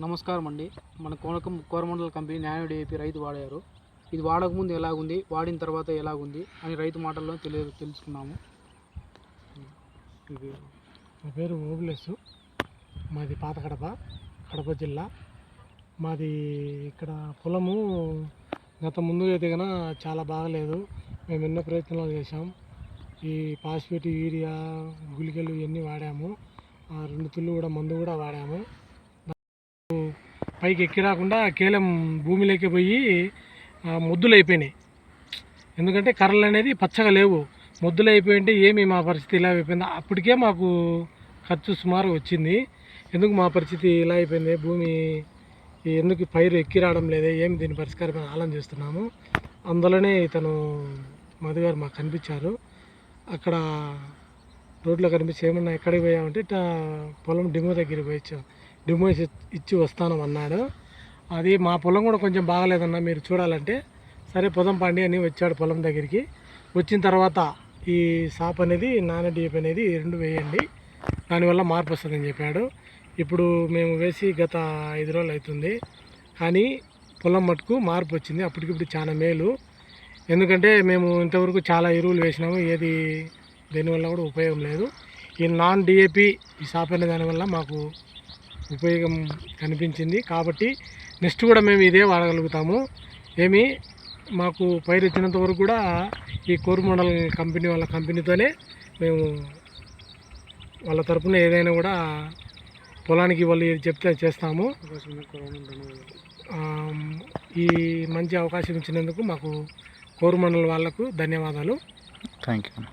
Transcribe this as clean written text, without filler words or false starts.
నమస్కారం అండి. మన కోరమండల కంపెనీ నానో DAP రైతు వాడారు. ఇది వాడకముందు ఎలాగుంది, వాడిన తర్వాత ఎలాగుంది అని రైతు మాటల్లో తెలుసుకున్నాము. నా పేరు ఓబులేసు. మాది పాత కడప జిల్లా. మాది ఇక్కడ పొలము గత ముందు అయితే కన్నా చాలా బాగలేదు. మేము ఎన్నో ప్రయత్నాలు చేసాం. ఈ ఫాస్ఫేట్, యూరియా, గుళికలు ఇవన్నీ వాడాము. 2 తుళ్ళు కూడా మందు కూడా వాడాము. పైకి ఎక్కి రాకుండా కేవలం భూమిలోకి పోయి మొద్దులు అయిపోయినాయి. ఎందుకంటే కర్రలు అనేది పచ్చగా లేవు, మొద్దులు అయిపోయింటే ఏమి మా పరిస్థితి ఇలా అయిపోయింది. అప్పటికే మాకు ఖర్చు సుమారు వచ్చింది. ఎందుకు మా పరిస్థితి ఇలా అయిపోయింది, భూమి ఎందుకు పైరు ఎక్కి రావడం లేదే, ఏమి దీని పరిష్కారం ఆలోచిస్తున్నాము. అందులోనే ఇతను మధుగారు మాకు కనిపించారు. అక్కడ రోడ్లో కనిపించి ఏమన్నా ఎక్కడికి పోయామంటే ఇట్లా పొలం డిమో దగ్గరికి పోయి డిమో ఇచ్చి వస్తాను అన్నాడు. అది మా పొలం కూడా కొంచెం బాగలేదన్న, మీరు చూడాలంటే సరే పొలం పండి అని వచ్చాడు పొలం దగ్గరికి. వచ్చిన తర్వాత ఈ సాప్ అనేది నానో DAP అనేది 2 వేయండి, దానివల్ల మార్పు వస్తుందని చెప్పాడు. ఇప్పుడు మేము వేసి గత 5 రోజులు అవుతుంది, కానీ పొలం మటుకు మార్పు వచ్చింది. అప్పటికిప్పుడు చాలా మేలు. ఎందుకంటే మేము ఇంతవరకు చాలా ఎరువులు వేసినాము, ఏది దేనివల్ల కూడా ఉపయోగం లేదు. ఈ నాన్ DAP ఈ సాప్ అనే దానివల్ల మాకు ఉపయోగం కనిపించింది. కాబట్టి నెక్స్ట్ కూడా మేము ఇదే వాడగలుగుతాము. మాకు పైరు వచ్చినంత వరకు కూడా ఈ కోరమండల్ కంపెనీ వాళ్ళ కంపెనీతోనే మేము వాళ్ళ తరపున ఏదైనా కూడా పొలానికి వాళ్ళు చెప్తే చేస్తాము. ఈ మంచి అవకాశం ఇచ్చినందుకు మాకు కోరమండల్ వాళ్ళకు ధన్యవాదాలు. Thank you.